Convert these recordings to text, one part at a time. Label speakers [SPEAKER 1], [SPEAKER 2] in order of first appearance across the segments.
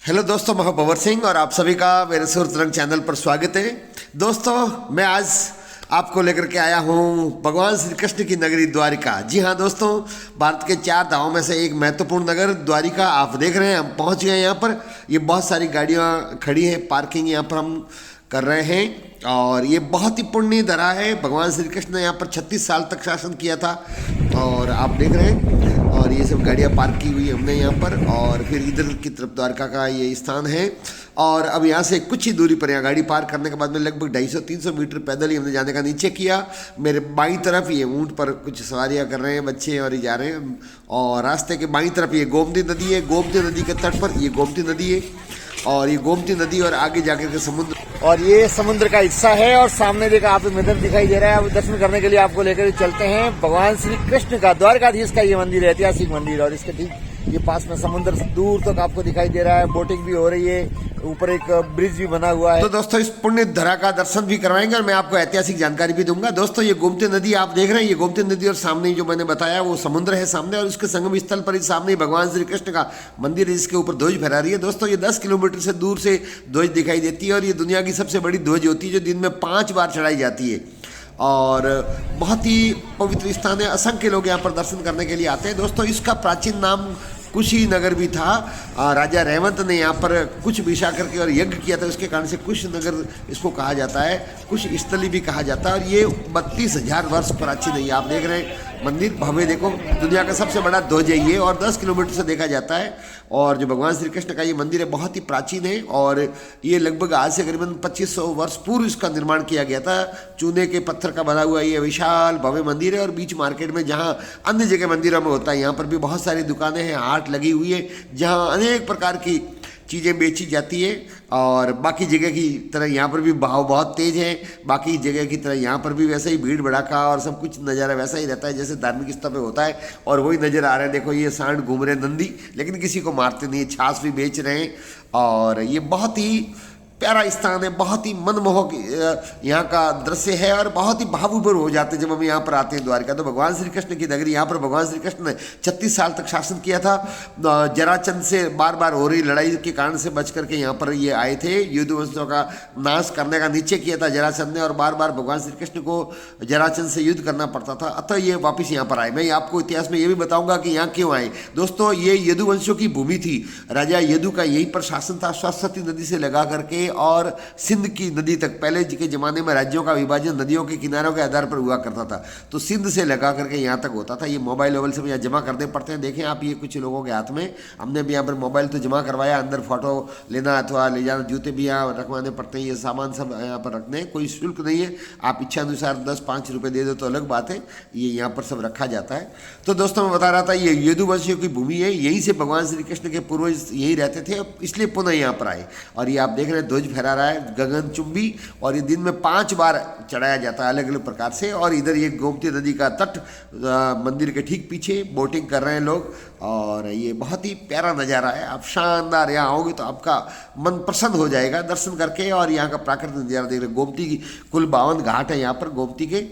[SPEAKER 1] Hello दोस्तों, मैं power Singh और आप सभी का मेरे सुर तरंग चैनल पर स्वागत है। दोस्तों, मैं आज आपको लेकर के आया हूँ भगवान श्री कृष्ण की नगरी द्वारिका। जी हाँ दोस्तों, भारत के 4 धामों में से एक महत्वपूर्ण नगर द्वारिका आप देख रहे हैं। हम पहुँच गए हैं यहाँ पर। ये बहुत सारी गाड़ियाँ खड़ी हैं, पार्किंग यहाँ पर हम कर रहे हैं और ये बहुत ही पुण्य धरा है। भगवान श्री कृष्ण ने यहाँ पर 36 साल तक शासन किया था और आप देख रहे हैं। और ये सब गाड़ियाँ पार्क की हुई हमने यहाँ पर, और फिर इधर की तरफ द्वारका का ये स्थान है। और अब यहाँ से कुछ ही दूरी पर यहाँ गाड़ी पार्क करने के बाद में लगभग 250-300 मीटर पैदल ही हमने जाने का नीचे किया। मेरे बाईं तरफ ये ऊँट पर कुछ सवारियाँ कर रहे हैं बच्चे और ये जा रहे हैं। और रास्ते के बाईं तरफ ये गोमती नदी है। गोमती नदी के तट पर ये गोमती नदी है और ये गोमती नदी और आगे जाकर के समुद्र, और ये समुद्र का हिस्सा है। और सामने देखा आप मंदिर दिखाई दे रहा है। अब दर्शन करने के लिए आपको लेकर चलते हैं भगवान श्री कृष्ण का, द्वारकाधीश का ये मंदिर है, ऐतिहासिक मंदिर। और इसके ठीक ये पास में समुद्र दूर तक आपको दिखाई दे रहा है। बोटिंग भी हो रही है, ऊपर एक ब्रिज भी बना हुआ है। तो दोस्तों, इस पुण्य धरा का दर्शन भी करवाएंगे और मैं आपको ऐतिहासिक जानकारी भी दूंगा। दोस्तों, ये गोमती नदी आप देख रहे हैं, ये गोमती नदी और सामने जो मैंने बताया वो समुद्र है सामने, और इसके संगम स्थल पर ही सामने भगवान श्री कृष्ण का मंदिर है जिसके ऊपर ध्वज फहरा रही है। दोस्तों, ये 10 किलोमीटर से दूर से ध्वज दिखाई देती है और ये दुनिया की सबसे बड़ी ध्वज होती है जो दिन में 5 बार चढ़ाई जाती है। और बहुत ही पवित्र स्थान है। असंख्य लोग यहाँ पर दर्शन करने के लिए आते हैं। दोस्तों, इसका प्राचीन नाम कुशी नगर भी था। राजा रेवंत ने यहाँ पर कुश बिछा करके और यज्ञ किया था, उसके कारण से कुश नगर इसको कहा जाता है। कुश स्थली भी कहा जाता है। और ये 32,000 वर्ष प्राचीन है। आप देख रहे हैं मंदिर भव्य, देखो दुनिया का सबसे बड़ा ध्वज है ये, और 10 किलोमीटर से देखा जाता है। और जो भगवान श्री कृष्ण का ये मंदिर है बहुत ही प्राचीन है और ये लगभग आज से करीबन 2500 वर्ष पूर्व इसका निर्माण किया गया था। चूने के पत्थर का बना हुआ ये विशाल भव्य मंदिर है। और बीच मार्केट में, जहाँ अन्य जगह मंदिरों में होता है, यहाँ पर भी बहुत सारी दुकानें हैं, हाट लगी हुई है जहाँ अनेक प्रकार की चीज़ें बेची जाती है। और बाकी जगह की तरह यहाँ पर भी भाव बहुत तेज़ है। बाकी जगह की तरह यहाँ पर भी वैसे ही भीड़ भड़ाका और सब कुछ नज़ारा वैसा ही रहता है जैसे धार्मिक स्थल पे होता है। और वही नज़र आ रहा है। देखो ये सांड घूम रहे नंदी, लेकिन किसी को मारते नहीं, छाछ भी बेच रहे हैं। और ये बहुत ही प्यारा स्थान है, बहुत ही मनमोहक यहाँ का दृश्य है और बहुत ही भावुभर हो जाते हैं जब हम यहाँ पर आते हैं द्वारका। तो भगवान श्री कृष्ण की नगरी, यहाँ पर भगवान श्री कृष्ण ने 36 साल तक शासन किया था। जराचंद से बार बार हो रही लड़ाई के कारण से बच करके यहाँ पर ये आए थे। युद्धवंशों का नाश करने का निश्चय किया था जराचंद ने, और बार बार भगवान श्री कृष्ण को जराचंद से युद्ध करना पड़ता था। अतः ये वापस यहाँ पर आए। मैं आपको इतिहास में ये भी बताऊँगा कि यहाँ क्यों आए। दोस्तों, ये यदुवंशों की भूमि थी। राजा यदु का यहीं पर शासन था, सरस्वती नदी से लगा करके और सिंध की नदी तक। पहले के ज़माने में राज्यों का विभाजन नदियों के किनारों के आधार पर हुआ करता था, तो सिंध से लगा करके यहाँ तक होता था। ये मोबाइल वोबाइल सब यहाँ जमा करने पड़ते हैं। देखें आप, ये कुछ लोगों के हाथ में, हमने भी यहाँ पर मोबाइल तो जमा करवाया, अंदर फोटो लेना अथवा ले जाना, जूते भी यहाँ रखवाने पड़ते हैं। ये सामान सब यहाँ पर रखने, कोई शुल्क नहीं है। आप इच्छा अनुसार 10-5 रुपये दे दो तो अलग बात है, ये यहाँ पर सब रखा जाता है। तो दोस्तों, मैं बता रहा था ये यदुवंशियों की भूमि है, यहीं से भगवान श्री कृष्ण के पूर्वज यहीं रहते थे, इसलिए पुनः यहाँ पर आए। और ये आप देख रहे हैं ध्वज फहरा रहा है गगनचुंबी, और ये दिन में 5 बार चढ़ाया जाता है अलग अलग प्रकार से। और इधर ये गोमती नदी का तट, मंदिर के ठीक पीछे बोटिंग कर रहे हैं लोग। और ये बहुत ही प्यारा नज़ारा है। आप शानदार यहाँ आओगे तो आपका मन प्रसन्न हो जाएगा दर्शन करके। और यहाँ का प्राकृतिक नज़ारा देख रहे हैं। गोमती की कुल 52 घाट है यहाँ पर गोमती के।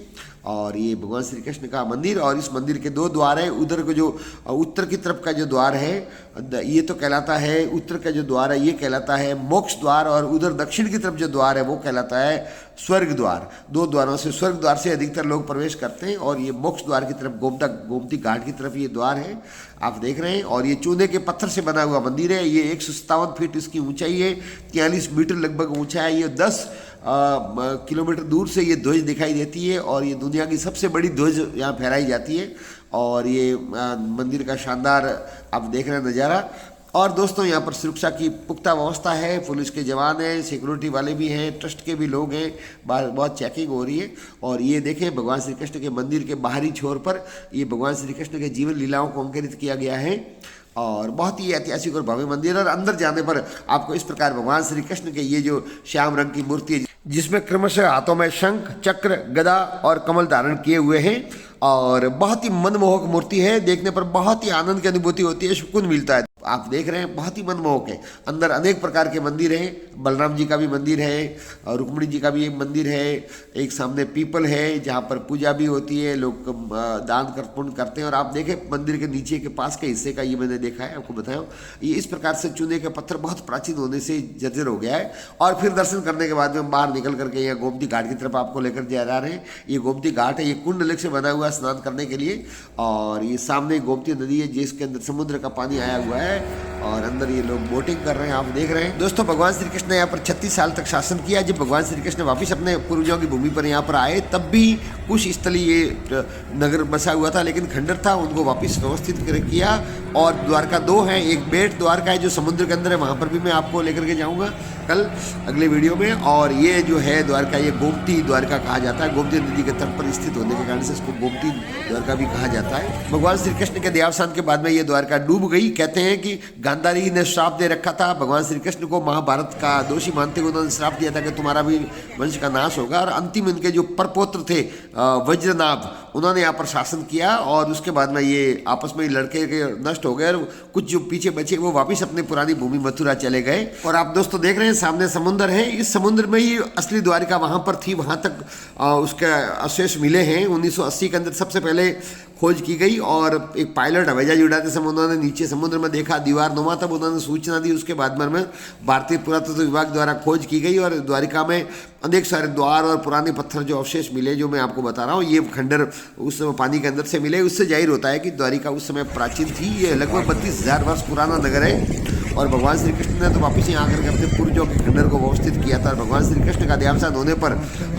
[SPEAKER 1] और ये भगवान श्री कृष्ण का मंदिर, और इस मंदिर के 2 द्वार है। उधर को जो उत्तर की तरफ का जो द्वार है ये तो कहलाता है, उत्तर का जो द्वार है ये कहलाता है मोक्ष द्वार, और उधर दक्षिण की तरफ जो द्वार है वो कहलाता है स्वर्ग द्वार। 2 द्वारों से, स्वर्ग द्वार से अधिकतर लोग प्रवेश करते हैं, और ये मोक्ष द्वार की तरफ गोमती घाट की तरफ ये द्वार है, आप देख रहे हैं। और ये चूने के पत्थर से बना हुआ मंदिर है। ये 157 फीट इसकी ऊंचाई है, 43 मीटर लगभग ऊंचा है। ये 10 किलोमीटर दूर से ये ध्वज दिखाई देती है, और ये दुनिया की सबसे बड़ी ध्वज यहाँ फहराई जाती है। और ये मंदिर का शानदार आप देख रहे हैं नज़ारा। और दोस्तों, यहाँ पर सुरक्षा की पुख्ता व्यवस्था है, पुलिस के जवान हैं, सिक्योरिटी वाले भी हैं, ट्रस्ट के भी लोग हैं, बहुत चेकिंग हो रही है। और ये देखें भगवान श्री कृष्ण के मंदिर के बाहरी छोर पर ये भगवान श्री कृष्ण के जीवन लीलाओं को अंकित किया गया है। और बहुत ही ऐतिहासिक और भव्य मंदिर। और अंदर जाने पर आपको इस प्रकार भगवान श्री कृष्ण के ये जो श्याम रंग की मूर्ति है, जिसमें क्रमशः हाथों में शंख, चक्र, गदा और कमल धारण किए हुए हैं, और बहुत ही मनमोहक मूर्ति है। देखने पर बहुत ही आनंद की अनुभूति होती है, सुकून मिलता है। आप देख रहे हैं, बहुत ही मनमोहक है। अंदर अनेक प्रकार के मंदिर हैं, बलराम जी का भी मंदिर है और रुक्मिणी जी का भी एक मंदिर है। एक सामने पीपल है जहाँ पर पूजा भी होती है, लोग दान पुण्य करते हैं। और आप देखें मंदिर के नीचे के पास के हिस्से का ये मैंने देखा है, आपको बताया, ये इस प्रकार से चूने का पत्थर बहुत प्राचीन होने से जर्जर हो गया है। और फिर दर्शन करने के बाद में बाहर निकल करके यहाँ गोमती घाट की तरफ आपको लेकर जा रहे हैं। ये गोमती घाट है, ये कुंड लेक से बना हुआ स्नान करने के लिए। और ये सामने गोमती नदी है जिसके अंदर समुद्र का पानी आया हुआ है और अंदर ये लोग बोटिंग कर रहे हैं, आप देख रहे हैं। दोस्तों भगवान श्री कृष्ण ने यहाँ पर 36 साल तक शासन किया। जब भगवान श्री कृष्ण वापिस अपने पूर्वजों की भूमि पर यहाँ पर आए तब भी कुछ स्थलीय ये नगर बसा हुआ था, लेकिन खंडर था, उनको वापिस व्यवस्थित किया। और द्वारका 2 है, एक बेट द्वारका है जो समुद्र के अंदर है, वहाँ पर भी मैं आपको लेकर के जाऊँगा कल अगले वीडियो में। और ये जो है द्वारका, ये गोमती द्वारका कहा जाता है। गोमती नदी के तट पर स्थित होने के कारण से इसको गोमती द्वारका भी कहा जाता है। भगवान श्री कृष्ण के देहावसान के बाद में ये द्वारका डूब गई। कहते हैं कि गांधारी ने श्राप दे रखा था भगवान श्री कृष्ण को, महाभारत का दोषी मानते हुए उन्होंने श्राप दिया था कि तुम्हारा भी वंश का नाश होगा। और अंतिम इनके जो परपौत्र थे वज्रनाभ, उन्होंने यहाँ पर शासन किया और उसके बाद में ये आपस में लड़के के नष्ट हो गए और कुछ जो पीछे बचे वो वापस अपने पुरानी भूमि मथुरा चले गए। और आप दोस्तों देख रहे हैं सामने समुद्र है, इस समुद्र में ही असली द्वारिका वहाँ पर थी, वहाँ तक उसके अवशेष मिले हैं। 1980 के अंदर सबसे पहले खोज की गई और एक पायलट हवाई जहाज उड़ाते समय उन्होंने नीचे समुद्र में देखा दीवार नुमा, तब उन्होंने सूचना दी। उसके बाद में भारतीय पुरातत्व विभाग द्वारा खोज की गई और द्वारिका में अनेक सारे द्वार और पुराने पत्थर जो अवशेष मिले, जो मैं आपको बता रहा हूँ, ये खंडर उस समय पानी के अंदर से मिले। उससे जाहिर होता है कि द्वारिका उस समय प्राचीन थी। ये लगभग 32,000 वर्ष पुराना नगर है और भगवान श्री कृष्ण ने तो वापिस यहाँ आकर के अपने पूर्वजों के खंडर को व्यवस्थित किया था। भगवान श्री कृष्ण का देहावसान होने पर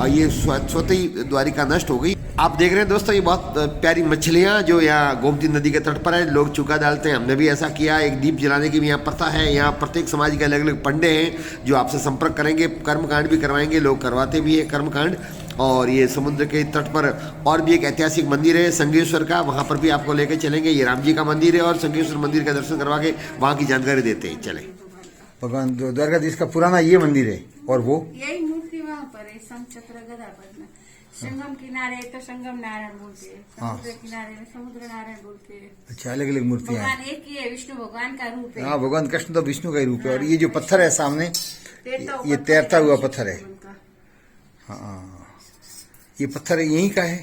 [SPEAKER 1] ये स्वतः ही द्वारिका नष्ट हो गई। आप देख रहे हैं दोस्तों ये बहुत प्यारी मछलियाँ जो यहाँ गोमती नदी के तट पर है, लोग चूका डालते हैं, हमने भी ऐसा किया। एक दीप जलाने की भी यहाँ प्रथा है। यहाँ प्रत्येक समाज के अलग अलग पंडे हैं जो आपसे संपर्क करेंगे, कर्मकांड भी करवाएंगे, लोग करवाते भी है कर्मकांड। और ये समुद्र के तट पर और भी एक ऐतिहासिक मंदिर है संगेश्वर का, वहाँ पर भी आपको लेकर चलेंगे। ये राम जी का मंदिर है और संगेश्वर मंदिर का दर्शन करवा के वहाँ की जानकारी देते हैं। चले
[SPEAKER 2] भगवान द्वारकाधीश का पुराना ये मंदिर है और वो
[SPEAKER 3] यही मूर्ति वहाँ पर है, शंखचक्र गदा पद्म। संगम किनारे तो संगम नारायण बोलते हैं, समुद्र किनारे में समुद्र नारायण बोलते हैं।
[SPEAKER 2] अच्छा, अलग अलग मूर्तियाँ हैं।
[SPEAKER 3] भगवान एक ही है, विष्णु भगवान का रूप है।
[SPEAKER 2] हाँ, भगवान कृष्ण तो विष्णु का ही रूप है। और ये जो पत्थर है सामने, ये तैरता हुआ पत्थर है। हाँ, ये पत्थर यहीं का है?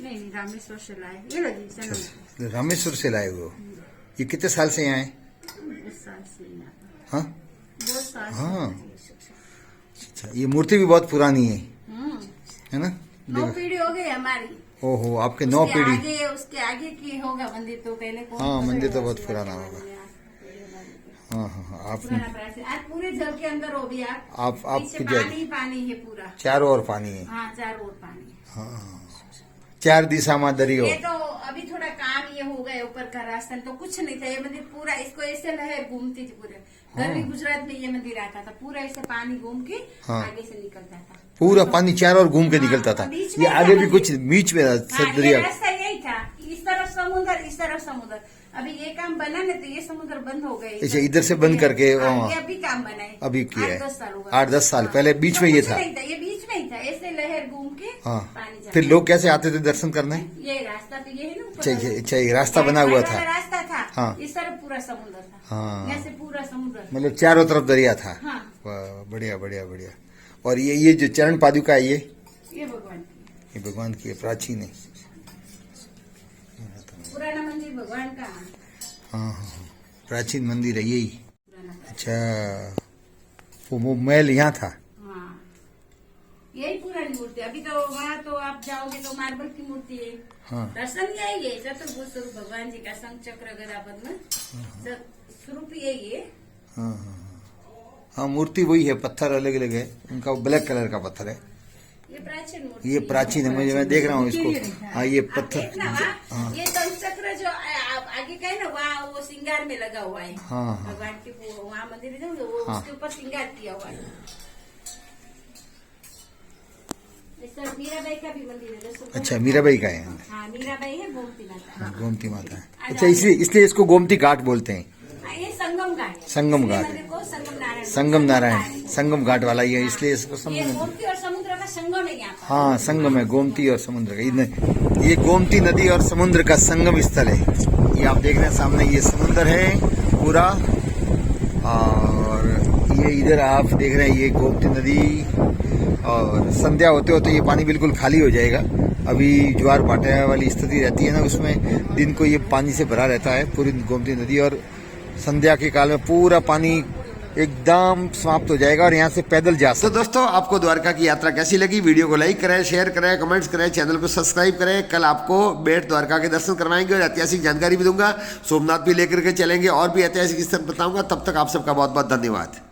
[SPEAKER 3] नहीं, रामेश्वर से लाए। ये लगी संगम,
[SPEAKER 2] रामेश्वर से लाए हुए। ये कितने साल से यहाँ है?
[SPEAKER 3] 2 साल से यहाँ।
[SPEAKER 2] हाँ,
[SPEAKER 3] 2 साल।
[SPEAKER 2] हाँ, अच्छा, ये मूर्ति भी बहुत पुरानी है ना?
[SPEAKER 3] 9 पीढ़ी हो गई हमारी।
[SPEAKER 2] ओहो, आपके 9 पीढ़ी।
[SPEAKER 3] उसके आगे की होगा मंदिर, तो पहले कौन?
[SPEAKER 2] हाँ, मंदिर तो बहुत पुराना होगा। हाँ हाँ हाँ, आप
[SPEAKER 3] पूरे जल के अंदर हो भी
[SPEAKER 2] आप
[SPEAKER 3] पानी पानी है पूरा,
[SPEAKER 2] चारों ओर पानी है।
[SPEAKER 3] हाँ, चारों ओर पानी।
[SPEAKER 2] हाँ, 4 दिशा में दरियो।
[SPEAKER 3] ये तो अभी थोड़ा काम ये हो गया, ऊपर का रास्ता तो कुछ नहीं था। ये मंदिर पूरा इसको ऐसे लहर घूमती थी पूरे। गर्मी गुजरात में ये मंदिर आता था, पूरा ऐसे पानी घूम के आगे से निकलता था।
[SPEAKER 2] पूरा पानी चारों ओर घूम के निकलता था। ये आगे भी कुछ बीच में दरिया।
[SPEAKER 3] रास्ता यही था, इस तरफ समुद्र, इस तरफ समुद्र। अभी ये काम बना नहीं तो ये समुद्र बंद हो गए।
[SPEAKER 2] अच्छा, इधर से बंद करके
[SPEAKER 3] अभी काम बना है,
[SPEAKER 2] अभी किया है।
[SPEAKER 3] 8-10 साल हुआ।
[SPEAKER 2] 8-10 साल पहले बीच में ये था।
[SPEAKER 3] ये बीच में ही था, ऐसे लहर घूम के
[SPEAKER 2] हाँ,
[SPEAKER 3] पानी।
[SPEAKER 2] फिर लोग कैसे आते थे दर्शन करने?
[SPEAKER 3] ये रास्ता तो ये है ना,
[SPEAKER 2] अच्छा, ये रास्ता बना हुआ था।
[SPEAKER 3] रास्ता था।
[SPEAKER 2] हाँ,
[SPEAKER 3] इस तरफ पूरा समुद्र था।
[SPEAKER 2] हाँ,
[SPEAKER 3] यहाँ से पूरा समुद्र,
[SPEAKER 2] मतलब चारों तरफ दरिया था।
[SPEAKER 3] हाँ।
[SPEAKER 2] बढ़िया बढ़िया बढ़िया। और ये जो चरण पादुका है,
[SPEAKER 3] ये भगवान की,
[SPEAKER 2] ये भगवान की प्राचीन है।
[SPEAKER 3] पुराना मंदिर भगवान का।
[SPEAKER 2] हाँ हाँ, प्राचीन मंदिर है यही। अच्छा, वो महल यहाँ था।
[SPEAKER 3] हाँ, यही पुरानी मूर्ति। अभी तो वहाँ तो आप जाओगे तो मार्बल की मूर्ति है।
[SPEAKER 2] हाँ,
[SPEAKER 3] दर्शन यही है, चतुर्भुज स्वरूप भगवान जी का, शंख चक्र गदा पद्म स्वरूप यही है।
[SPEAKER 2] हाँ हाँ हाँ, मूर्ति वही है, पत्थर अलग अलग है उनका, ब्लैक कलर का पत्थर है।
[SPEAKER 3] ये प्राचीन मूर्ति,
[SPEAKER 2] ये प्राचीन है। मैं देख रहा हूँ इसको। हाँ, ये पत्थर।
[SPEAKER 3] हाँ, ये शंख चक्र जो आगे का है ना, वहाँ वो श्रृंगार में लगा हुआ है।
[SPEAKER 2] हाँ,
[SPEAKER 3] भगवान के वहाँ मंदिर है, वो
[SPEAKER 2] हाँ,
[SPEAKER 3] उसके ऊपर श्रृंगार किया हुआ है। मीराबाई का भी मंदिर है।
[SPEAKER 2] अच्छा, मीराबाई का है।
[SPEAKER 3] हाँ, मीराबाई है, गोमती माता।
[SPEAKER 2] हाँ, गोमती माता है। अच्छा, इसलिए इसको गोमती घाट बोलते हैं।
[SPEAKER 3] ये संगम घाट है।
[SPEAKER 2] संगम घाट है। संगम नारायण, संगम घाट वाला ही है, इसलिए इसको
[SPEAKER 3] गोमती और समुद्र का संगम है यहाँ पर।
[SPEAKER 2] हाँ, संगम है गोमती और समुद्र का। ये गोमती नदी और समुद्र का संगम स्थल है। ये आप देख रहे हैं सामने, ये समुद्र है पूरा। और ये इधर आप देख रहे हैं ये गोमती नदी, और संध्या होते होते ये पानी बिल्कुल खाली हो जाएगा। अभी ज्वार भाटा वाली स्थिति रहती है ना, उसमें दिन को ये पानी से भरा रहता है पूरी गोमती नदी, और संध्या के काल में पूरा पानी एकदम समाप्त हो जाएगा और यहाँ से पैदल जा सकते।
[SPEAKER 1] तो दोस्तों, आपको द्वारका की यात्रा कैसी लगी? वीडियो को लाइक करें, शेयर करें, कमेंट्स करें, चैनल को सब्सक्राइब करें। कल आपको बेट द्वारका के दर्शन करवाएंगे और ऐतिहासिक जानकारी भी दूंगा। सोमनाथ भी लेकर के चलेंगे और भी ऐतिहासिक स्थल बताऊंगा। तब तक आप सबका बहुत बहुत धन्यवाद।